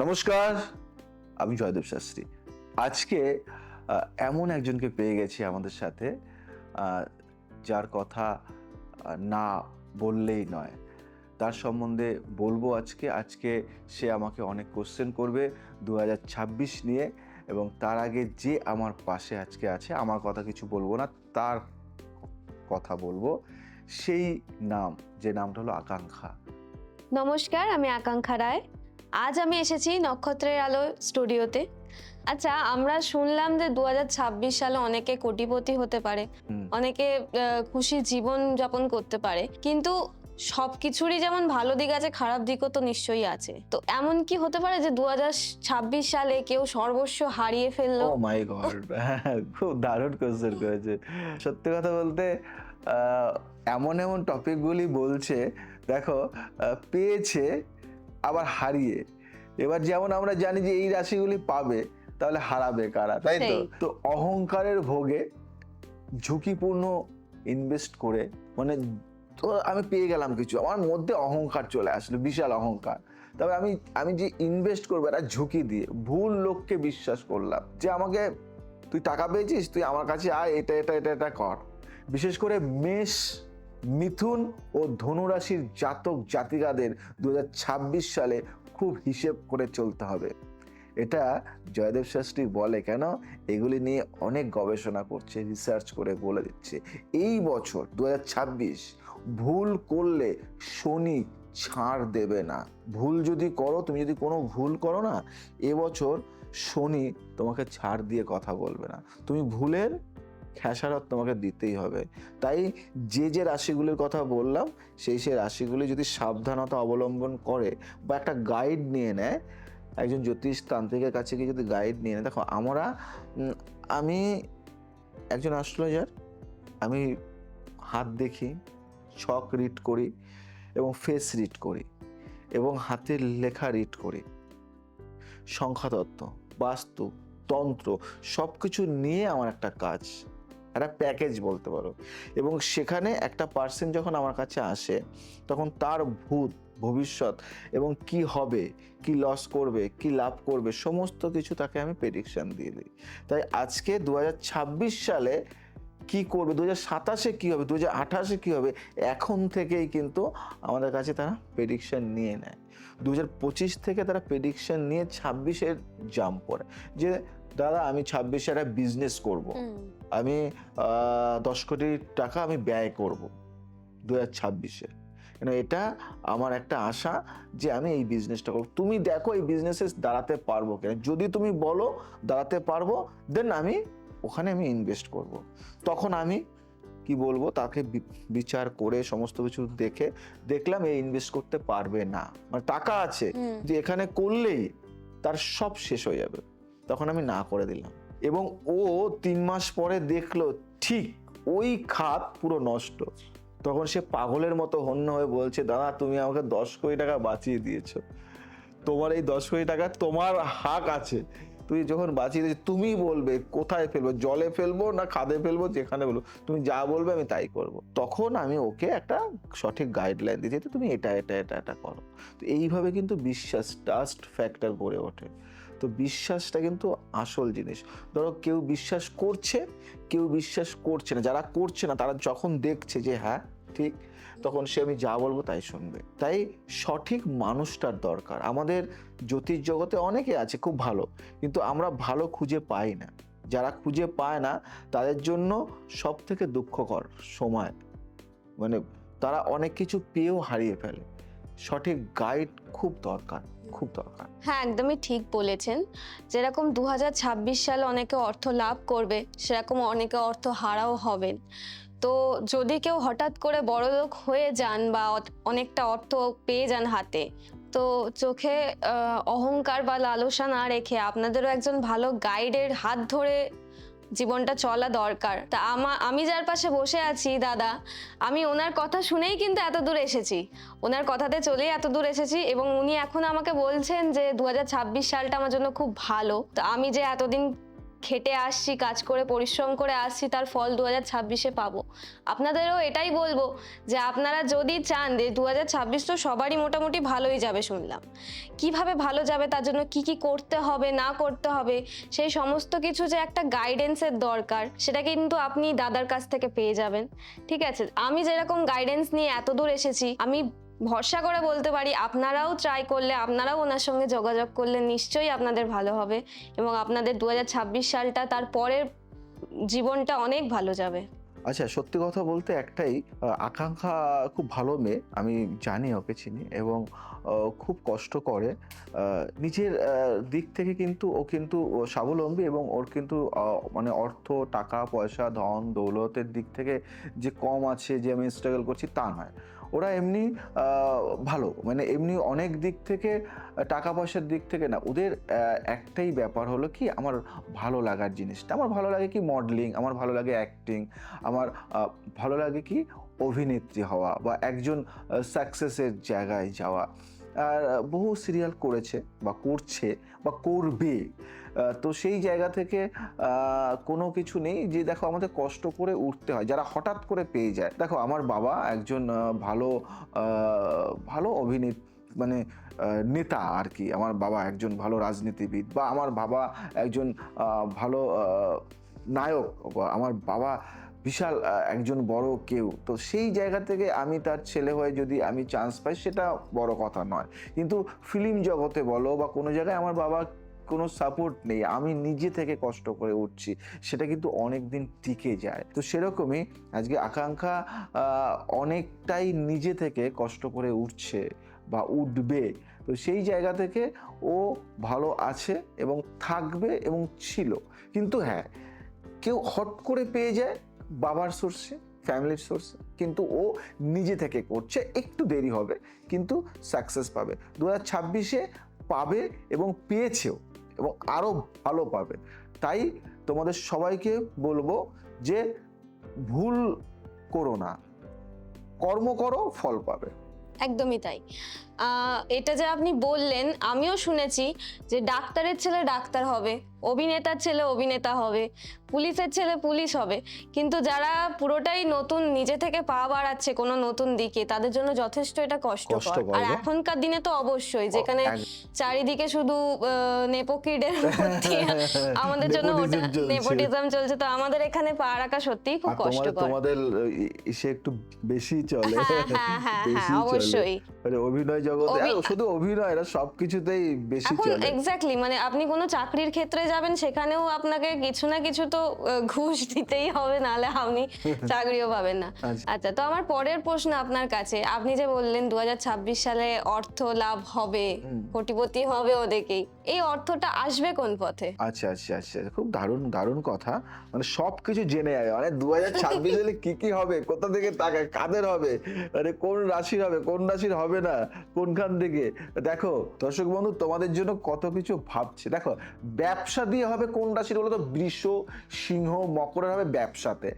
নমস্কার, আমি জয়দেব শাস্ত্রী। আজকে এমন একজনকে পেয়ে গেছি আমাদের সাথে, যার কথা না বললেই নয়। তার সম্বন্ধে বলবো আজকে সে আমাকে অনেক কোশ্চেন করবে 2026 নিয়ে, এবং তার আগে যে আমার পাশে আজকে আছে, আমার কথা কিছু বলবো না, তার কথা বলবো। সেই নাম, যে নামটা হলো আকাঙ্ক্ষা। নমস্কার, আমি আকাঙ্ক্ষা রায়। আজ আমি এসেছি নক্ষত্রের আলো স্টুডিওতে। আচ্ছা, আমরা শুনলাম যে 2026 সালে অনেকে কোটিপতি হতে পারে, অনেকে খুশি জীবন যাপন করতে পারে, কিন্তু সবকিছুরই যেমন ভালো দিক আছে, খারাপ দিকও তো নিশ্চয়ই আছে। তো এমন কি হতে পারে যে 2026 সালে কেউ সর্বস্ব হারিয়ে ফেললো? ও মাই গড, খুব দারুণ কোশ্চেন করেছে। সত্যি কথা বলতে এমন এমন টপিকগুলি বলছে, দেখো, পেয়েছে আবার হারিয়ে। এবার যেমন আমরা জানি যে এই রাশিগুলি পাবে, তাহলে হারাবে কারা, তাই তো? তো অহংকারের ভোগে ঝুঁকিপূর্ণ ইনভেস্ট করে, মানে তো আমি পেয়ে গেলাম কিছু, আমার মধ্যে অহংকার চলে আসলো, বিশাল অহংকার। তবে আমি যে ইনভেস্ট করবো একটা ঝুঁকি দিয়ে, ভুল লোককে বিশ্বাস করলাম যে আমাকে, তুই টাকা পেয়েছিস, তুই আমার কাছে আয়, এটা এটা এটা এটা কর। বিশেষ করে মেষ, মিথুন ও ধনুরাশির জাতক জাতিকাদের 2026 সালে খুব হিসেব করে চলতে হবে। এটা জয়দেব শাস্ত্রী বলে কেন, এগুলি নিয়ে অনেক গবেষণা করছে, রিসার্চ করে বলে দিচ্ছে। এই বছর 2026 ভুল করলে শনি ছাড় দেবে না। ভুল যদি করো, তুমি যদি কোনো ভুল করো না, এবছর শনি তোমাকে ছাড় দিয়ে কথা বলবে না। তুমি ভুলের খেসারত তোমাকে দিতেই হবে। তাই যে রাশিগুলির কথা বললাম, সেই রাশিগুলি যদি সাবধানতা অবলম্বন করে বা একটা গাইড নিয়ে নেয়, একজন জ্যোতিষ তান্ত্রিকের কাছে গিয়ে যদি গাইড নিয়ে নেয়। দেখো, আমি একজন অ্যাস্ট্রোলজার, আমি হাত দেখি, ছক রিড করি, এবং ফেস রিড করি, এবং হাতের লেখা রিড করি, সংখ্যাতত্ত্ব, বাস্তু, তন্ত্র, সব কিছু নিয়ে আমার একটা কাজ, একটা প্যাকেজ বলতে পারো। এবং সেখানে একটা পার্সন যখন আমার কাছে আসে, তখন তার ভূত, ভবিষ্যৎ, এবং কি হবে, কি লস করবে, কি লাভ করবে, সমস্ত কিছু তাকে আমি প্রেডিকশন দিয়ে দিই। তাই আজকে 2026 সালে কি করবে, 2027-এ কি হবে, 2028-এ কি হবে, এখন থেকেই কিন্তু আমাদের কাছে তারা প্রেডিকশন নিয়ে নেয়। 2025 থেকে তারা প্রেডিকশন নিয়ে 26-এর জাম্প করে, যে দাদা আমি 26-এ একটা বিজনেস করব, আমি 10 কোটি টাকা আমি ব্যয় করব 2026-এ। এটা আমার একটা আশা যে আমি এই বিজনেসটা করব। তুমি দেখো এই বিজনেসে দাঁড়াতে পারবো কিনা, যদি তুমি বলো দাঁড়াতে পারবো, দেন আমি ওখানে ইনভেস্ট করব। তখন আমি কি বলবো, তাকে বিচার করে সমস্ত কিছু দেখলাম এই ইনভেস্ট করতে পারবে না, মানে টাকা আছে যে এখানে করলেই তার সব শেষ হয়ে যাবে, তখন আমি না করে দিলাম। এবং ও 3 মাস পরে দেখলো ঠিক ওই খাত পুরো নষ্ট। তখন সে পাগলের মতো হন্য হয়ে বলছে, দাদা তুমি আমাকে 10 কোটি টাকা বাঁচিয়ে দিয়েছো, তোমার এই 10 কোটি টাকা তোমার হাক আছে, তুই যখন বাঁচিয়ে দিয়েছো, তুমি বলবে কোথায় ফেলবো, জলে ফেলবো না খাদে ফেলবো, যেখানে বলবো, তুমি যা বলবে আমি তাই করব। তখন আমি ওকে একটা সঠিক গাইডলাইন দিয়েছি, তো তুমি এটা এটা এটা এটা করো। তো এইভাবে কিন্তু বিশ্বাস, ট্রাস্ট ফ্যাক্টর গড়ে ওঠে। তো বিশ্বাসটা কিন্তু আসল জিনিস। ধরো কেউ বিশ্বাস করছে, কেউ বিশ্বাস করছে না, যারা করছে না তারা যখন দেখছে যে হ্যাঁ ঠিক, তখন সে আমি যা বলবো তাই শুনবে। তাই সঠিক মানুষটার দরকার। আমাদের জ্যোতিষ জগতে অনেকে আছে খুব ভালো, কিন্তু আমরা ভালো খুঁজে পাই না। যারা খুঁজে পায় না তাদের জন্য সব থেকে দুঃখকর সময়, মানে তারা অনেক কিছু পেয়েও হারিয়ে ফেলে। সঠিক গাইড খুব দরকার, খুব দরকার। হ্যাঁ, একদমই ঠিক বলেছেন। যেরকম 2026 সালে অনেকে অর্থ লাভ করবে, সেরকম অনেকে অর্থ হারাও হবেন। তো যদি কেউ হঠাৎ করে বড়লোক হয়ে যান বা অনেকটা অর্থ পেয়ে যান হাতে, তো চোখে অহংকার বা লালসা না রেখে আপনাদেরও একজন ভালো গাইডের হাত ধরে জীবনটা চলা দরকার। তা আমি যার পাশে বসে আছি দাদা, আমি ওনার কথা শুনেই কিন্তু এত দূর এসেছি, ওনার কথাতে চলেই এত দূর এসেছি, এবং উনি এখন আমাকে বলছেন যে 2026 সালটা আমার জন্য খুব ভালো। তো আমি যে এতদিন খেটে আসছি, কাজ করে পরিশ্রম করে আসছি, তার ফল 2026-এ পাবো। আপনাদেরও এটাই বলবো যে আপনারা যদি চান যে 2026 তো সবারই মোটামুটি ভালোই যাবে শুনলাম, কিভাবে ভালো যাবে তার জন্য কি কি করতে হবে না করতে হবে সেই সমস্ত কিছু যে একটা গাইডেন্সের দরকার, সেটা কিন্তু আপনি দাদার কাছ থেকে পেয়ে যাবেন। ঠিক আছে, আমি যেরকম গাইডেন্স নিয়ে এত দূর এসেছি, আমি ভরসা করে বলতে পারি আপনারাও ট্রাই করলে, আপনারাও ওনার সঙ্গে যোগাযোগ করলে নিশ্চয়ই আপনাদের ভালো হবে এবং আপনাদের 2026 সালটা তার পরের জীবনটা অনেক ভালো যাবে। আচ্ছা, সত্যি কথা বলতে একটাই, আকাঙ্ক্ষা খুব ভালো মেয়ে, আমি জানি, ওকে চিনি, এবং খুব কষ্ট করে। নিজের দিক থেকে কিন্তু ও স্বাবলম্বী, এবং ওর কিন্তু মানে অর্থ, টাকা পয়সা, ধন দৌলতের দিক থেকে যে কম আছে, যে আমি স্ট্রাগল করছি তা নয়। ওরা এমনি ভালো, মানে এমনি অনেক দিক থেকে, টাকা পয়সার দিক থেকে না, ওদের একটাই ব্যাপার হলো কি, আমার ভালো লাগার জিনিসটা, আমার ভালো লাগে কি মডেলিং, আমার ভালো লাগে অ্যাক্টিং, আমার ভালো লাগে কি অভিনেত্রী হওয়া বা একজন সাকসেসের জায়গায় যাওয়া। আর বহু সিরিয়াল করেছে বা করছে বা করবে। তো সেই জায়গা থেকে কোনো কিছু নেই যে দেখো আমাদের কষ্ট করে উঠতে হয়, যারা হঠাৎ করে পেয়ে যায়। দেখো আমার বাবা একজন ভালো অভিনেতা, মানে নেতা আর কি। আমার বাবা একজন ভালো রাজনীতিবিদ, বা আমার বাবা একজন ভালো নায়ক, বা আমার বাবা বিশাল একজন বড় কেউ। তো সেই জায়গা থেকে আমি তার ছেলে হয়ে যদি আমি চান্স পাই, সেটা বড় কথা নয়। কিন্তু ফিল্ম জগতে বলো বা কোনো জায়গায় আমার বাবা কোনো সাপোর্ট নেই, আমি নিজে থেকে কষ্ট করে উঠছি, সেটা কিন্তু অনেক দিন টিকে যায়। তো সেরকমই আজকে আকাঙ্ক্ষা অনেকটাই নিজে থেকে কষ্ট করে উঠছে বা উঠবে। তো সেই জায়গা থেকে ও ভালো আছে এবং থাকবে এবং ছিল। কিন্তু হ্যাঁ, কেউ হট করে পেয়ে যায় বাবার সোর্সে, ফ্যামিলির সোর্সে, কিন্তু ও নিজে থেকে করছে, একটু দেরি হবে কিন্তু সাকসেস পাবে। 2026-এ পাবে এবং পেয়েছেও, এবং আরও ভালো পাবে। তাই তোমাদের সবাইকে বলবো যে ভুল করো না, কর্ম করো, ফল পাবে। একদমই তাই। এটা যে আপনি বললেন, আমিও শুনেছি যে ডাক্তারের ছেলে ডাক্তার হবে, অভিনেতার ছেলে অভিনেতা হবে, পুলিশের ছেলে পুলিশ হবে, কিন্তু যারা পুরোটাই নতুন, নিজে থেকে পা বাড়াচ্ছে কোনো নতুন দিকে, তাদের জন্য যথেষ্ট এটা কষ্টকর। কষ্টকর আর গো। এখনকার দিনে তো অবশ্যই, যেখানে চারিদিকে শুধু নেপোকিডের মধ্যে, আমাদের জন্য ওটা Nepotism চলছে। নেপোটিজম চলছে, তো আমাদের এখানে পা রাখা সত্যিই খুব আর তোমাদের কষ্টকর। তোমাদের সে একটু বেশি চলে, হ্যাঁ হ্যাঁ হ্যাঁ হ্যাঁ, বেশি চলে। অবশ্যই। মানে অভিনয় জগতে, অভি- আর শুধু অভিনয় না, সবকিছুতেই বেশি এখন চলে। এক্স্যাক্টলি, মানে আপনি কোনো চাকরির ক্ষেত্রে যাবেন, সেখানেও আপনাকে কিছু না কিছু তো ঘুষ দিতেই হবে, নাহলে আপনি চাকরিও পাবেন না। আচ্ছা। আচ্ছা, তো আমার পরের প্রশ্ন আপনার কাছে, আপনি যে বললেন 2026 সালে অর্থ লাভ হবে, কোটিপতি হবে ওদেরকেই, এই অর্থটা আসবে কোন পথে? আচ্ছা আচ্ছা আচ্ছা, খুব দারুণ দারুণ কথা। মানে সবকিছু জেনে যাবে, মানে 2026 সালে কি কি হবে, কোথা থেকে টাকা কাদের হবে, মানে কোন রাশির হবে, কোন রাশির হবে না, কোনখান থেকে। দেখো দর্শক বন্ধু, তোমাদের জন্য কত কিছু ভাবছে। দেখো, ব্যবসা দিয়ে হবে কোন রাশির বলো তো? বৃষ, সিংহ, মকরের হবে ব্যবসাতে।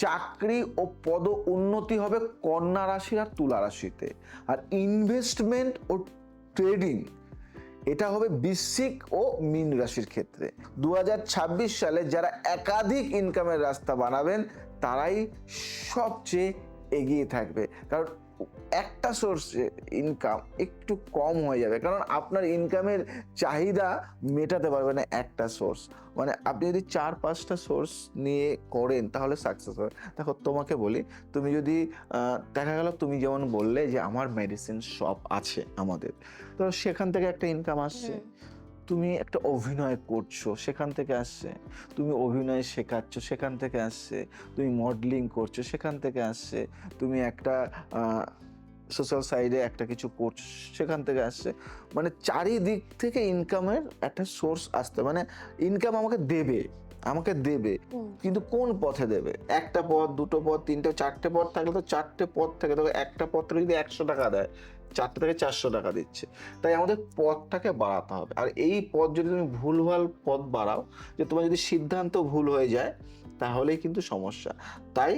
চাকরি ও পদ উন্নতি হবে কন্যা রাশির আর তুলা রাশিতে। আর ইনভেস্টমেন্ট ও ট্রেডিং, এটা হবে বৃশ্চিক ও মীন রাশির ক্ষেত্রে। 2026 সালে যারা একাধিক ইনকামের রাস্তা বানাবেন, তারাই সবচেয়ে এগিয়ে থাকবে। কারণ একটা সোর্সে ইনকাম একটু কম হয়ে যাবে, কারণ আপনার ইনকামের চাহিদা মেটাতে পারবে না একটা সোর্স। মানে আপনি যদি 4-5টা সোর্স নিয়ে করেন, তাহলে সাকসেস হবে। দেখো তোমাকে বলি, তুমি যদি দেখা গেল, তুমি যেমন বললে যে আমার মেডিসিন শপ আছে আমাদের, তো সেখান থেকে একটা ইনকাম আসছে। তুমি একটা অভিনয় করছো, সেখান থেকে আসছে। তুমি অভিনয় শেখাচ্ছ, সেখান থেকে আসছে। তুমি মডেলিং করছো, সেখান থেকে আসছে। তুমি একটা সোশ্যাল সাইডে একটা কিছু করছো, সেখান থেকে আসছে। মানে চারিদিক থেকে ইনকামের একটা সোর্স আসতে, মানে ইনকাম আমাকে দেবে, কিন্তু কোন পথে দেবে? একটা পথ, দুটো পথ, তিনটে, চারটে পথ থাকলে তো চারটে পথ থেকে, তবে একটা পথ থেকে যদি 100 টাকা দেয়, 4টে থেকে 400 টাকা দিচ্ছে। তাই আমাদের পথটাকে বাড়াতে হবে। আর এই পথ যদি তুমি ভুলভাল পথ বাড়াও, যে তোমার যদি সিদ্ধান্ত ভুল হয়ে যায়, তাহলেই কিন্তু সমস্যা। তাই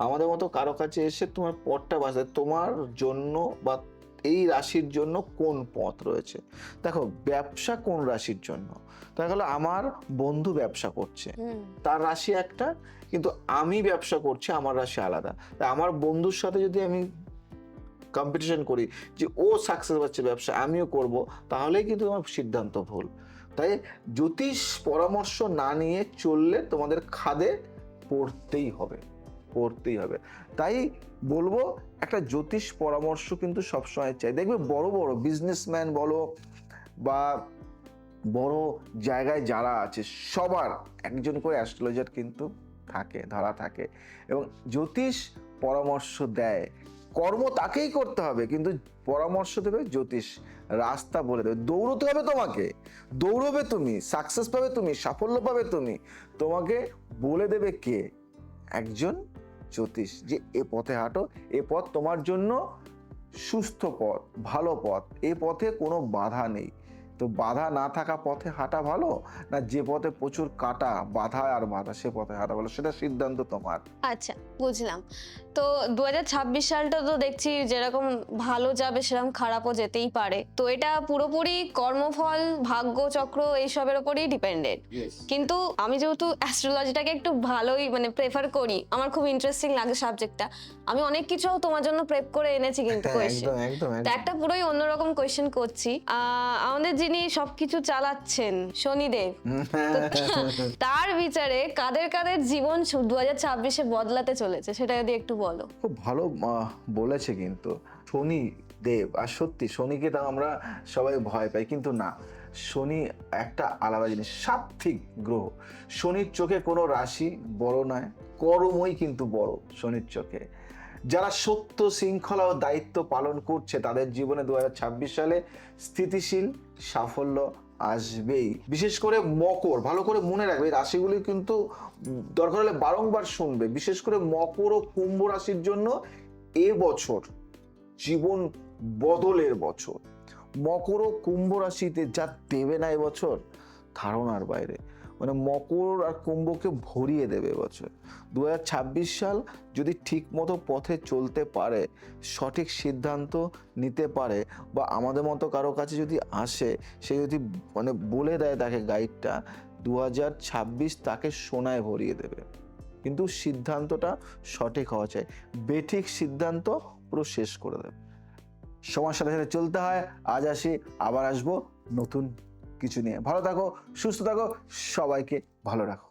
আমাদের মতো কারো কাছে এসে তোমার পথটা বাঁচতে, তোমার জন্য বা এই রাশির জন্য কোন পথ রয়েছে। দেখো ব্যবসা কোন রাশির জন্য, দেখা গেলো আমার বন্ধু ব্যবসা করছে, তার রাশি একটা, কিন্তু আমি ব্যবসা করছি, আমার রাশি আলাদা। তাই আমার বন্ধুর সাথে যদি আমি কম্পিটিশন করি যে ও সাকসেস পাচ্ছে ব্যবসা, আমিও করব, তাহলেই কিন্তু আমার সিদ্ধান্ত ভুল। তাই জ্যোতিষ পরামর্শ না নিয়ে চললে তোমাদের খাদে পড়তেই হবে, পড়তেই হবে। তাই বলবো একটা জ্যোতিষ পরামর্শ কিন্তু সবসময় চাই। দেখবে বড় বড় বিজনেসম্যান বলো বা বড় জায়গায় যারা আছে, সবার একজন করে অ্যাস্ট্রোলজার কিন্তু থাকে, ধরা থাকে, এবং জ্যোতিষ পরামর্শ দেয়। কর্ম তাকেই করতে হবে, কিন্তু পরামর্শ দেবে জ্যোতিষ, রাস্তা বলে দেবে। দৌড়তে হবে তোমাকে, দৌড়বে তুমি, সাকসেস পাবে তুমি, সাফল্য পাবে তুমি, তোমাকে বলে দেবে কে? একজন জ্যোতিষ, যে এ পথে হাঁটো, এ পথ তোমার জন্য সুস্থ পথ, ভালো পথ, এ পথে কোনো বাধা নেই। তো বাধা না থাকা পথে হাঁটা ভালো, না যে পথে প্রচুর কাটা, বাধা আর বাধা, সে পথে হাঁটা ভালো, সেটা সিদ্ধান্ত তোমার। আচ্ছা, বুঝলাম। তো 2026 সালটা তো দেখছি যেরকম ভালো যাবে সেরকম খারাপও যেতেই পারে। তো এটা পুরোপুরি কর্মফল, ভাগ্যচক্র এইসবের উপরই ডিপেন্ডেন্ট। কিন্তু আমি যেহেতু অ্যাস্ট্রোলজিটাকে একটু ভালোই মানে প্রেফার করি, আমার খুব ইন্টারেস্টিং লাগে সাবজেক্টটা, আমি অনেক কিছু তোমার জন্য প্রেপ করে এনেছি কিন্তু কোয়েশ্চেন। একদম একদম তো একটা পুরোই অন্যরকম কোয়েশ্চেন করছি। আমাদের যিনি সবকিছু চালাচ্ছেন শনিদেব, তো তার বিচারে কাদের কাদের জীবন 2026-এ বদলাতে চলেছে সেটা যদি একটু বলো। খুব ভালো বলেছে কিন্তু শনি দেব। আর সত্যি শনিকে তো আমরা সবাই ভয় পাই, কিন্তু না, শনি একটা আলাদা জিনিস, সাত্ত্বিক গ্রহ। শনির চোখে কোনো রাশি বড় নয়, কর্মই কিন্তু বড় শনির চোখে। যারা সত্য, শৃঙ্খলা ও দায়িত্ব পালন করছে তাদের জীবনে 2026 সালে স্থিতিশীল সাফল্য আসবেই। বিশেষ করে মকর, ভালো করে মনে রাখবে, এই রাশিগুলি কিন্তু দরকার হলে বারংবার শুনবে। বিশেষ করে মকর ও কুম্ভ রাশির জন্য এ বছর জীবন বদলের বছর। মকর ও কুম্ভ রাশিতে যা দেবে না এবছর ধারণার বাইরে, মানে মকর আর কুম্ভকে ভরিয়ে দেবে এবছর। 2026 সাল যদি ঠিক মতো পথে চলতে পারে, সঠিক সিদ্ধান্ত নিতে পারে, বা আমাদের মতো কারো কাছে যদি আসে, সে যদি মানে বলে দেয় তাকে গাইডটা, 2026 তাকে সোনায় ভরিয়ে দেবে। কিন্তু সিদ্ধান্তটা সঠিক হওয়া চাই, বেঠিক সিদ্ধান্ত পুরো শেষ করে দেবে। সময়ের সাথে সাথে চলতে হয়। আজ আসি, আবার আসবো নতুন কিছু নিয়ে। ভালো থাকো, সুস্থ থাকো, সবাইকে ভালো রাখো।